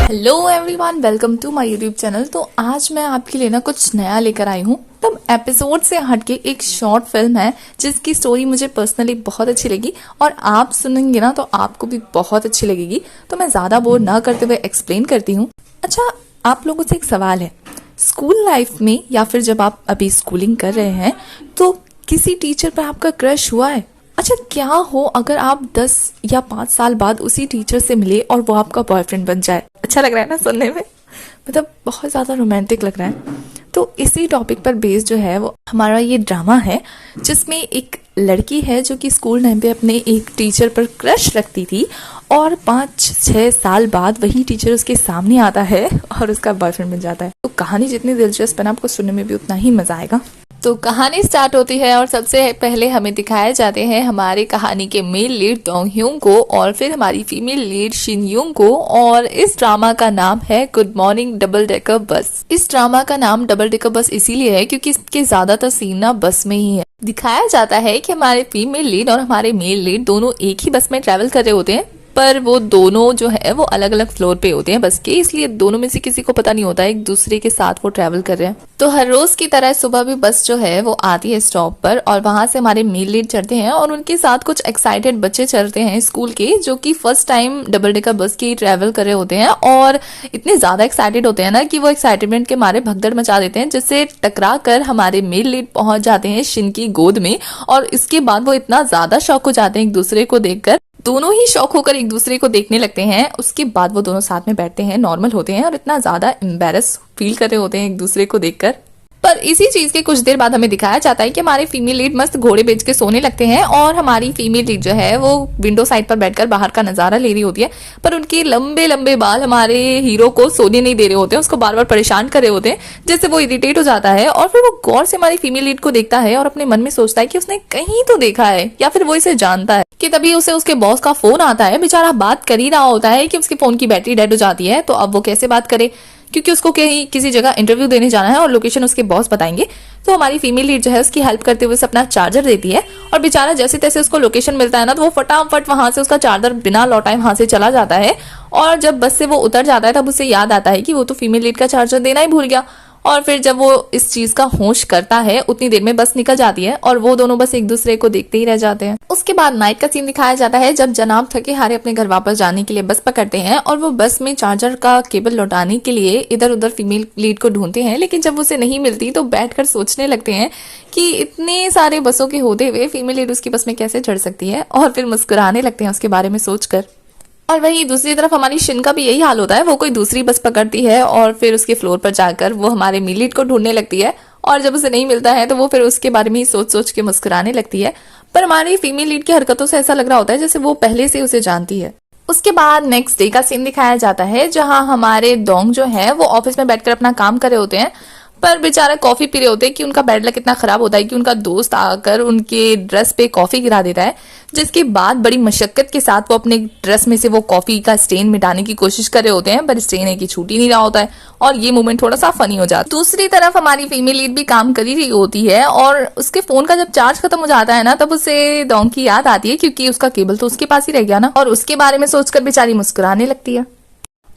Hello everyone, welcome to my YouTube channel. तो आज मैं आपके लिए ना कुछ नया लेकर आई हूँ। तब एपिसोड से हटके एक शॉर्ट फिल्म है जिसकी स्टोरी मुझे पर्सनली बहुत अच्छी लगी और आप सुनेंगे ना तो आपको भी बहुत अच्छी लगेगी। तो मैं ज्यादा बोर ना करते हुए एक्सप्लेन करती हूँ। अच्छा, आप लोगों से एक सवाल है, स्कूल लाइफ में या फिर जब आप अभी स्कूलिंग कर रहे हैं तो किसी टीचर पर आपका क्रश हुआ है? अच्छा, क्या हो अगर आप 10 या 5 साल बाद उसी टीचर से मिले और वो आपका बॉयफ्रेंड बन जाए? अच्छा लग रहा है ना सुनने में, मतलब बहुत ज्यादा रोमांटिक लग रहा है। तो इसी टॉपिक पर बेस्ड जो है वो हमारा ये ड्रामा है, जिसमें एक लड़की है जो कि स्कूल टाइम पे अपने एक टीचर पर क्रश रखती थी और 5-6 साल बाद वही टीचर उसके सामने आता है और उसका बॉयफ्रेंड बन जाता है। तो कहानी जितनी दिलचस्प है ना, आपको सुनने में भी उतना ही मजा आएगा। तो कहानी स्टार्ट होती है और सबसे पहले हमें दिखाए जाते हैं हमारे कहानी के मेल लीड डोंग ह्यूंग को और फिर हमारी फीमेल लीड शिन यूंग को। और इस ड्रामा का नाम है good morning double decker bus. इस ड्रामा का नाम डबल डेकर बस इसीलिए है क्योंकि इसके ज्यादातर सीन ना बस में ही है। दिखाया जाता है कि हमारे फीमेल लीड और हमारे मेल लीड दोनों एक ही बस में ट्रेवल कर रहे होते हैं, पर वो दोनों जो है वो अलग अलग फ्लोर पे होते हैं बस के, इसलिए दोनों में से किसी को पता नहीं होता है एक दूसरे के साथ वो ट्रेवल कर रहे हैं। तो हर रोज की तरह सुबह भी बस जो है वो आती है स्टॉप पर और वहां से हमारे मेल लीड चढ़ते हैं और उनके साथ कुछ एक्साइटेड बच्चे चढ़ते हैं स्कूल के, जो कि first time double decker bus की ट्रेवल कर रहे होते हैं और इतने ज्यादा एक्साइटेड होते हैं ना कि वो एक्साइटमेंट के मारे भगदड़ मचा देते हैं, जिससे टकरा कर हमारे मेल लीड पहुंच जाते हैं शिन की गोद में। और इसके बाद वो इतना ज्यादा शॉक हो जाते हैं एक दूसरे को देखकर, दोनों ही शौक होकर एक दूसरे को देखने लगते हैं। उसके बाद वो दोनों साथ में बैठते हैं, नॉर्मल होते हैं और इतना ज्यादा एम्बेरस फील कर रहे होते हैं एक दूसरे को देखकर। पर इसी चीज के कुछ देर बाद हमें दिखाया जाता है कि हमारे फीमेल लीड मस्त घोड़े बेच के सोने लगते हैं और हमारी फीमेल लीड जो है वो विंडो साइड पर बैठकर बाहर का नजारा ले रही होती है। पर उनके लंबे लंबे बाल हमारे हीरो को सोने नहीं दे रहे होते हैं, उसको बार बार परेशान कर रहे होते हैं, जिससे वो इरिटेट हो जाता है। और फिर वो गौर से हमारी फीमेल लीड को देखता है और अपने मन में सोचता है कि उसने कहीं तो देखा है या फिर वो इसे जानता है। कि तभी उसे उसके बॉस का फोन आता है। बेचारा बात कर ही रहा होता है कि उसके फोन की बैटरी डेड हो जाती है। तो अब वो कैसे बात करे, क्योंकि उसको कहीं किसी जगह इंटरव्यू देने जाना है और लोकेशन उसके बॉस बताएंगे। तो हमारी फीमेल लीड जो है उसकी हेल्प करते हुए उसे अपना चार्जर देती है और बेचारा जैसे तैसे उसको लोकेशन मिलता है ना, तो वो फटाफट वहां से उसका चार्जर बिना लौटाए वहां से चला जाता है। और जब बस से वो उतर जाता है तब उसे याद आता है कि वो तो फीमेल लीड का चार्जर देना ही भूल गया। और फिर जब वो इस चीज का होश करता है उतनी देर में बस निकल जाती है और वो दोनों बस एक दूसरे को देखते ही रह जाते हैं। उसके बाद नाइट का सीन दिखाया जाता है जब जनाब थके हारे अपने घर वापस जाने के लिए बस पकड़ते हैं और वो बस में चार्जर का केबल लौटाने के लिए इधर उधर फीमेल लीड को ढूंढते हैं। लेकिन जब उसे नहीं मिलती तो बैठकर सोचने लगते हैं कि इतने सारे बसों के होते हुए फीमेल लीड उसकी बस में कैसे चढ़ सकती है, और फिर मुस्कुराने लगते हैं उसके बारे में सोचकर। और वहीं दूसरी तरफ हमारी शिन का भी यही हाल होता है। वो कोई दूसरी बस पकड़ती है और फिर उसके फ्लोर पर जाकर वो हमारे मेल लीड को ढूंढने लगती है और जब उसे नहीं मिलता है तो वो फिर उसके बारे में ही सोच सोच के मुस्कुराने लगती है। पर हमारी फीमेल लीड की हरकतों से ऐसा लग रहा होता है जैसे वो पहले से उसे जानती है। उसके बाद नेक्स्ट डे का सीन दिखाया जाता है जहां हमारे डोंग जो है वो ऑफिस में बैठकर अपना काम कर रहे होते हैं, पर बेचारा कॉफी पी रहे होते हैं कि उनका बैड लक इतना खराब होता है कि उनका दोस्त आकर उनके ड्रेस पे कॉफी गिरा देता है, जिसके बाद बड़ी मशक्कत के साथ वो अपने ड्रेस में से वो कॉफी का स्टेन मिटाने की कोशिश कर रहे होते हैं, पर स्टेन है कि छूट ही नहीं रहा होता है और ये मोमेंट थोड़ा सा फनी हो जाता है। दूसरी तरफ हमारी फीमेल लीड भी काम कर ही रही होती है और उसके फोन का जब चार्ज खत्म हो जाता है ना, तब उसे डोंग की याद आती है क्योंकि उसका केबल तो उसके पास ही रह गया ना, और उसके बारे में सोचकर बेचारी मुस्कुराने लगती है।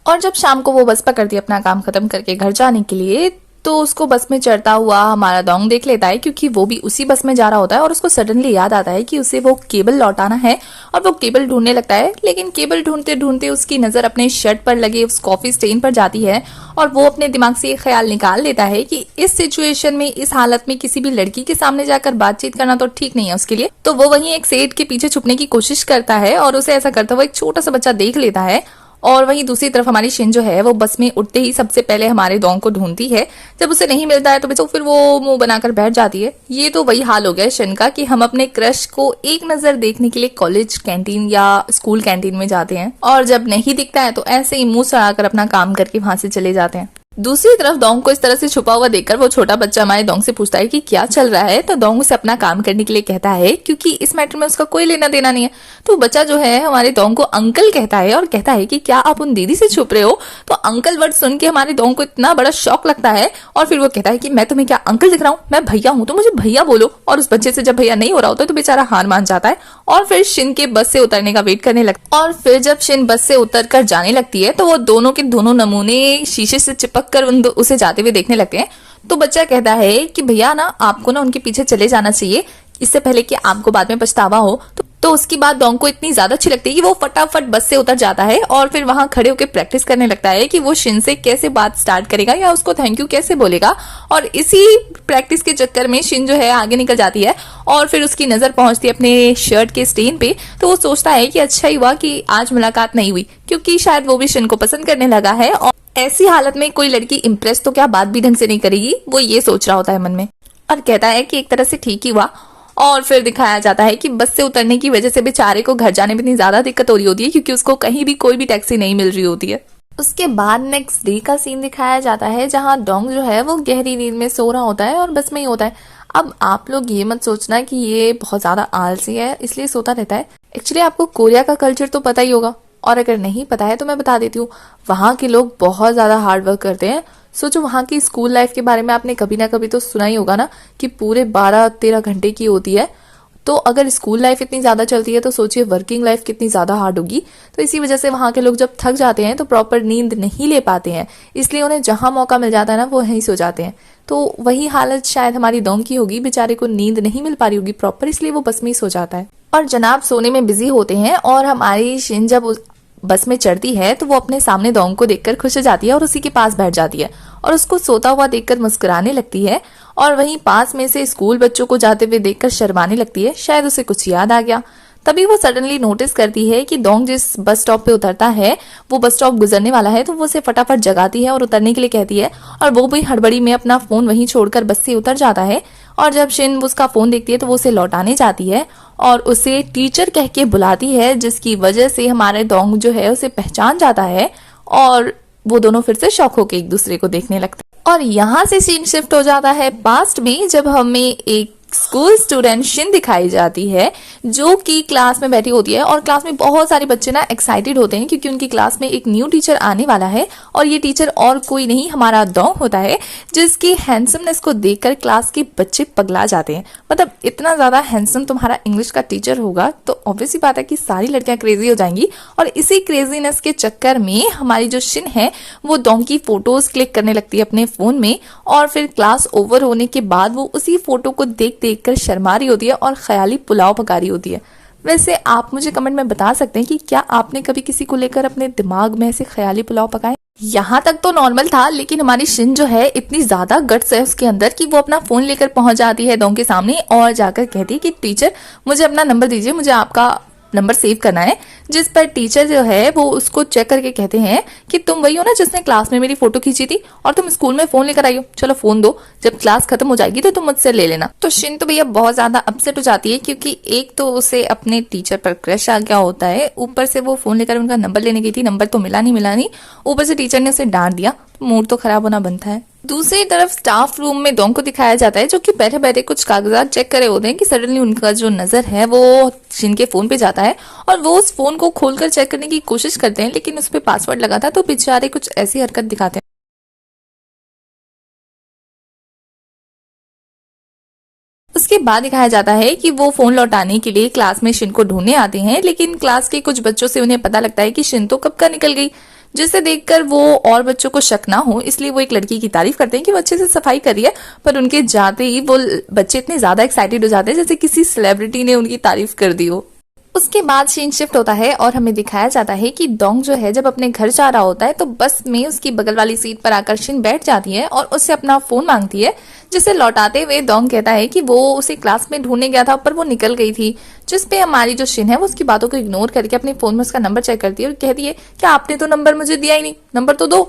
और जब शाम को वो बस पकड़ती है अपना काम खत्म करके घर जाने के लिए, तो उसको बस में चढ़ता हुआ हमारा डोंग देख लेता है क्योंकि वो भी उसी बस में जा रहा होता है और उसको सडनली याद आता है कि उसे वो केबल लौटाना है और वो केबल ढूंढने लगता है। लेकिन केबल ढूंढते ढूंढते उसकी नजर अपने शर्ट पर लगे उस कॉफी स्टेन पर जाती है और वो अपने दिमाग से ये ख्याल निकाल लेता है कि इस सिचुएशन में, इस हालत में किसी भी लड़की के सामने जाकर बातचीत करना तो ठीक नहीं है उसके लिए। तो वो वहीं एक सेठ के पीछे छुपने की कोशिश करता है और उसे ऐसा करता हुआ एक छोटा सा बच्चा देख लेता है। और वहीं दूसरी तरफ हमारी शिन जो है वो बस में उठते ही सबसे पहले हमारे डोंग को ढूंढती है। जब उसे नहीं मिलता है तो फिर वो मुंह बनाकर बैठ जाती है। ये तो वही हाल हो गया शिन का कि हम अपने क्रश को एक नजर देखने के लिए कॉलेज कैंटीन या स्कूल कैंटीन में जाते हैं और जब नहीं दिखता है तो ऐसे ही मुंह सड़ाकर अपना काम करके वहां से चले जाते हैं। दूसरी तरफ डोंग को इस तरह से छुपा हुआ देखकर वो छोटा बच्चा हमारे डोंग से पूछता है कि क्या चल रहा है। तो डोंग उसे अपना काम करने के लिए कहता है, क्योंकि इस मैटर में उसका कोई लेना देना नहीं है। तो बच्चा जो है हमारे डोंग को अंकल कहता है और कहता है कि क्या आप उन दीदी से छुप रहे हो। तो अंकल वर्ड सुन के हमारे डोंग को इतना बड़ा शौक लगता है और फिर वो कहता है कि मैं तुम्हें क्या अंकल दिख रहा हूँ, मैं भैया हूँ, तो मुझे भैया बोलो। और उस बच्चे से जब भैया नहीं हो रहा होता तो बेचारा हार मान जाता है और फिर शिन के बस से उतरने का वेट करने लगता है। और फिर जब शिन बस से उतर कर जाने लगती है तो वो दोनों के दोनों नमूने शीशे से चिपक कर उसे जाते हुए देखने लगते हैं। तो बच्चा कहता है कि भैया ना आपको ना उनके पीछे चले जाना चाहिए, इससे पहले कि आपको बाद में पछतावा हो। तो उसकी बात डोंग को इतनी ज्यादा अच्छी लगती है कि वो फटाफट बस से उतर जाता है और फिर वहां खड़े होकर प्रैक्टिस करने लगता है कि वो शिन से कैसे बात स्टार्ट करेगा या उसको थैंक यू कैसे बोलेगा। और इसी प्रैक्टिस के चक्कर में शिन जो है आगे निकल जाती है और फिर उसकी नजर पहुंचती है अपने शर्ट के स्टेन पे। तो वो सोचता है कि अच्छा ही हुआ कि आज मुलाकात नहीं हुई, क्योंकि शायद वो भी शिन को पसंद करने लगा है और ऐसी हालत में कोई लड़की इम्प्रेस तो क्या बात भी ढंग से नहीं करेगी, वो ये सोच रहा होता है मन में और कहता है कि एक तरह से ठीक ही हुआ। और फिर दिखाया जाता है कि बस से उतरने की वजह से बेचारे को घर जाने में इतनी ज्यादा दिक्कत हो रही होती है क्योंकि उसको कहीं भी कोई भी टैक्सी नहीं मिल रही होती है। उसके बाद नेक्स्ट डे का सीन दिखाया जाता है जहां डोंग जो है वो गहरी नींद में सो रहा होता है और बस में ही होता है। अब आप लोग ये मत सोचना कि ये बहुत ज्यादा आलसी है इसलिए सोता रहता है। एक्चुअली आपको कोरिया का कल्चर तो पता ही होगा और अगर नहीं पता है तो मैं बता देती हूँ। वहां के लोग बहुत ज्यादा हार्ड वर्क करते हैं। सोचो वहां की स्कूल लाइफ के बारे में आपने कभी ना कभी तो सुना ही होगा ना कि पूरे 12-13 घंटे की होती है। तो अगर स्कूल लाइफ इतनी ज्यादा चलती है तो सोचिए वर्किंग लाइफ कितनी ज्यादा हार्ड होगी। तो इसी वजह से वहां के लोग जब थक जाते हैं तो प्रॉपर नींद नहीं ले पाते हैं, इसलिए उन्हें जहां मौका मिल जाता है ना वो वहीं सो जाते हैं। तो वही हालत शायद हमारी डोंग की होगी, बेचारे को नींद नहीं मिल पा रही होगी प्रॉपर, इसलिए वो बस में ही सो जाता है। और जनाब सोने में बिजी होते हैं और हमारी शिन जब बस में चढ़ती है तो वो अपने सामने डोंग को देखकर खुश हो जाती है और उसी के पास बैठ जाती है और उसको सोता हुआ देखकर मुस्कुराने लगती है। और वहीं पास में से स्कूल बच्चों को जाते हुए देखकर शर्माने लगती है, शायद उसे कुछ याद आ गया। तभी वो सडनली नोटिस करती है कि डोंग जिस बस स्टॉप पे उतरता है वो बस स्टॉप गुजरने वाला है। तो वो उसे फटाफट जगाती है और उतरने के लिए कहती है और वो भी हड़बड़ी में अपना फोन वहीं छोड़कर बस से उतर जाता है। और जब शिन उसका फोन देखती है तो वो उसे लौटाने जाती है और उसे टीचर कह के बुलाती है, जिसकी वजह से हमारे डोंग जो है उसे पहचान जाता है और वो दोनों फिर से शौक होकर एक दूसरे को देखने लगते हैं। और यहाँ से सीन शिफ्ट हो जाता है पास्ट में, जब हमें एक स्कूल स्टूडेंट शिन दिखाई जाती है जो कि क्लास में बैठी होती है और क्लास में बहुत सारे बच्चे ना एक्साइटेड होते हैं क्योंकि उनकी क्लास में एक न्यू टीचर आने वाला है और ये टीचर और कोई नहीं हमारा डोंग होता है, जिसकी हैंडसमनेस को देखकर क्लास के बच्चे पगला जाते हैं। मतलब इतना ज्यादा हैंडसम तुम्हारा इंग्लिश का टीचर होगा तो ऑब्वियस ही बात है कि सारी लड़कियां क्रेजी हो जाएंगी। और इसी क्रेजीनेस के चक्कर में हमारी जो शिन है वो डोंग की फोटोज क्लिक करने लगती है अपने फोन में और फिर क्लास ओवर होने के बाद वो उसी फोटो को देखकर शर्मा रही होती है और ख्याली पुलाव पका रही होती है। वैसे आप मुझे कमेंट में बता सकते हैं कि क्या आपने कभी किसी को लेकर अपने दिमाग में ऐसे ख्याली पुलाव पकाए? यहाँ तक तो नॉर्मल था, लेकिन हमारी शिन जो है इतनी ज्यादा गट्स है उसके अंदर कि वो अपना फोन लेकर पहुंच जाती है डोंग के सामने और जाकर कहती है कि टीचर मुझे अपना नंबर दीजिए, मुझे आपका नंबर सेव करना है। जिस पर टीचर जो है वो उसको चेक करके कहते हैं कि तुम वही हो ना जिसने क्लास में मेरी फोटो खींची थी और तुम स्कूल में फोन लेकर आई हो, चलो फोन दो, जब क्लास खत्म हो जाएगी तो तुम मुझसे ले लेना। तो शिन तो भैया बहुत ज्यादा अपसेट हो जाती है क्योंकि एक तो उसे अपने टीचर पर क्रश आ गया होता है, ऊपर से वो फोन लेकर उनका नंबर लेने गई थी, नंबर तो मिला नहीं, ऊपर से टीचर ने उसे डांट दिया, मूड तो खराब होना बनता है। दूसरी तरफ स्टाफ रूम में डोंग को दिखाया जाता है जो कि बैठे बैठे कुछ कागजात चेक करे होते हैं कि सडनली उनका जो नजर है वो शिन के फोन पे जाता है और वो उस फोन को खोलकर चेक करने की कोशिश करते हैं, लेकिन उस पे पासवर्ड लगा था तो बेचारे कुछ ऐसी हरकत दिखाते हैं। उसके बाद दिखाया जाता है कि वो फोन लौटाने के लिए क्लास में शिन को ढूंढने आते हैं, लेकिन क्लास के कुछ बच्चों से उन्हें पता लगता है कि शिन तो कब का निकल गई, जिसे देखकर वो और बच्चों को शक ना हो इसलिए वो एक लड़की की तारीफ करते हैं कि वो अच्छे से सफाई कर रही है। पर उनके जाते ही वो बच्चे इतने ज्यादा एक्साइटेड हो जाते हैं जैसे किसी सेलिब्रिटी ने उनकी तारीफ कर दी हो। उसके बाद सीन शिफ्ट होता है और हमें दिखाया जाता है कि डोंग जो है जब अपने घर जा रहा होता है तो बस में उसकी बगल वाली सीट पर आकर शिन बैठ जाती है और उससे अपना फोन मांगती है, जिसे लौटाते हुए डोंग कहता है कि वो उसे क्लास में ढूंढने गया था पर वो निकल गई थी। जिसपे हमारी जो शिन है वो उसकी बातों को इग्नोर करके अपने फोन में उसका नंबर चेक करती है और कहती है कि आपने तो नंबर मुझे दिया ही नहीं, नंबर तो दो।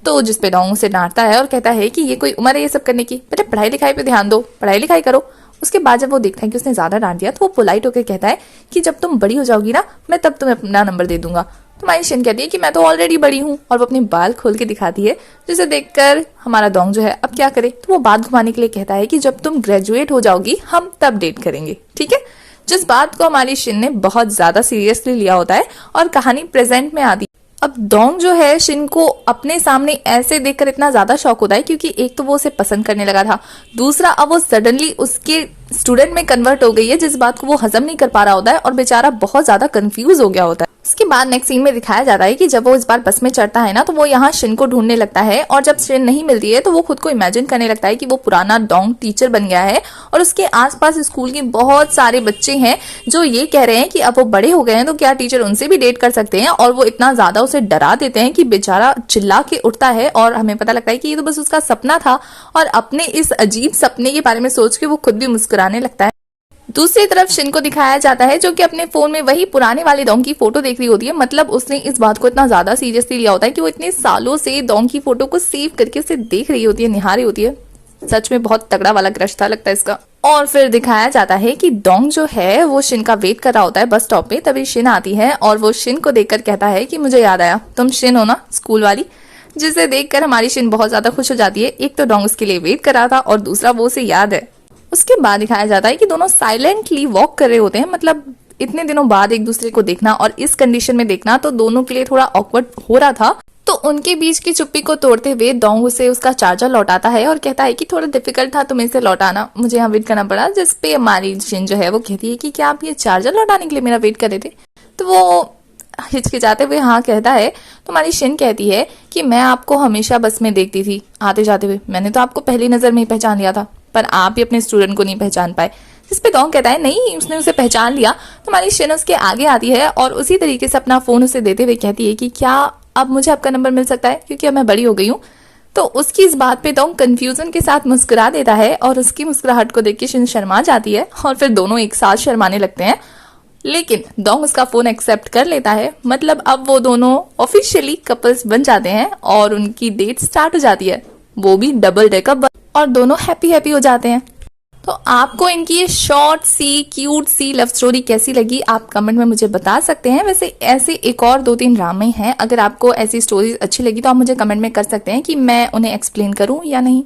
तो जिसपे डोंग उसे डांटता है और कहता है कि ये कोई उम्र है ये सब करने की, बेटा पढ़ाई लिखाई पे ध्यान दो, पढ़ाई लिखाई करो। उसके बाद जब वो देखता है कि उसने ज्यादा डांट दिया तो वो पोलाइट होकर कहता है कि जब तुम बड़ी हो जाओगी ना मैं तब तुम्हें अपना नंबर दे दूंगा। तुम्हारी शिन कहती है कि मैं तो ऑलरेडी बड़ी हूँ, और वो अपने बाल खोल के दिखाती है, जिसे देखकर हमारा डोंग जो है अब क्या करे, तो वो बात घुमाने के लिए कहता है कि जब तुम ग्रेजुएट हो जाओगी हम तब डेट करेंगे, ठीक है। जिस बात को हमारी शिन ने बहुत ज्यादा सीरियसली लिया होता है और कहानी प्रेजेंट में आती है। अब डोंग जो है शिन को अपने सामने ऐसे देखकर इतना ज्यादा शॉक होता है, क्योंकि एक तो वो उसे पसंद करने लगा था, दूसरा अब वो सडनली उसके स्टूडेंट में कन्वर्ट हो गई है, जिस बात को वो हजम नहीं कर पा रहा होता है और बेचारा बहुत ज्यादा कंफ्यूज हो गया होता है। उसके बाद नेक्स्ट सीन में दिखाया जाता है कि जब वो इस बार बस में चढ़ता है ना, तो वो यहाँ शिन को ढूंढने लगता है, और जब शिन नहीं मिलती है तो वो खुद को इमेजिन करने लगता है कि वो पुराना डोंग टीचर बन गया है, और उसके आसपास स्कूल के बहुत सारे बच्चे हैं जो ये कह रहे हैं कि अब वो बड़े हो गए हैं तो क्या टीचर उनसे भी डेट कर सकते हैं, और वो इतना ज्यादा उसे डरा देते हैं कि बेचारा चिल्ला के उठता है, और हमें पता लगता है कि ये तो बस उसका सपना था, और अपने इस अजीब सपने के बारे में सोच के वो खुद भी मुस्कुराने लगता है। दूसरी तरफ शिन को दिखाया जाता है जो कि अपने फोन में वही पुराने वाले डोंग की फोटो देख रही होती है। मतलब उसने इस बात को इतना ज्यादा सीरियसली लिया होता है कि वो इतने सालों से डोंग की फोटो को सेव करके उसे देख रही होती है, निहार रही होती है। सच में बहुत तगड़ा वाला क्रश था लगता है इसका। और फिर दिखाया जाता है कि डोंग जो है वो शिन का वेट कर रहा होता है बस स्टॉप पे। तभी शिन आती है और वो शिन को देखकर कहता है कि मुझे याद आया, तुम शिन हो ना, स्कूल वाली। जिसे देखकर हमारी शिन बहुत ज्यादा खुश हो जाती है। एक तो डोंग उसके लिए वेट कर रहा था और दूसरा वो उसे याद है। उसके बाद दिखाया जाता है कि दोनों साइलेंटली वॉक कर रहे होते हैं। मतलब इतने दिनों बाद एक दूसरे को देखना और इस कंडीशन में देखना तो दोनों के लिए थोड़ा ऑकवर्ड हो रहा था। तो उनके बीच की चुप्पी को तोड़ते हुए डोंग उसे उसका चार्जर लौटाता है और कहता है कि थोड़ा डिफिकल्ट था तुम्हें इसे लौटाना, मुझे यहाँ वेट करना पड़ा। जिसपे हमारी शिन जो है वो कहती है कि क्या आप ये चार्जर लौटाने के लिए मेरा वेट कर रहे थे? तो वो हिचकिचाते हुए हाँ कहता है। तो हमारी शिन कहती है कि मैं आपको हमेशा बस में देखती थी आते जाते हुए, मैंने तो आपको पहली नजर में ही पहचान लिया था, पर आप ही अपने स्टूडेंट को नहीं पहचान पाए। जिस पे डोंग कहता है नहीं, उसने उसे पहचान लिया। तो हमारी शिन उसके आगे आती है और उसी तरीके से अपना फोन उसे देते हुए कहती है कि क्या अब मुझे आपका नंबर मिल सकता है, क्योंकि अब मैं बड़ी हो गई हूँ। तो उसकी इस बात पे डोंग कंफ्यूजन के साथ मुस्कुरा देता है और उसकी मुस्कुराहट को देख के शिन शर्मा जाती है और फिर दोनों एक साथ शर्माने लगते हैं। लेकिन डोंग उसका फोन एक्सेप्ट कर लेता है। मतलब अब वो दोनों ऑफिशियली कपल्स बन जाते हैं और उनकी डेट स्टार्ट हो जाती है, वो भी डबल डेकअप, और दोनों हैप्पी हो जाते हैं। तो आपको इनकी ये शॉर्ट सी क्यूट सी लव स्टोरी कैसी लगी आप कमेंट में मुझे बता सकते हैं। वैसे ऐसे एक और 2-3 ड्रामे हैं, अगर आपको ऐसी स्टोरीज अच्छी लगी तो आप मुझे कमेंट में कर सकते हैं कि मैं उन्हें एक्सप्लेन करूं या नहीं।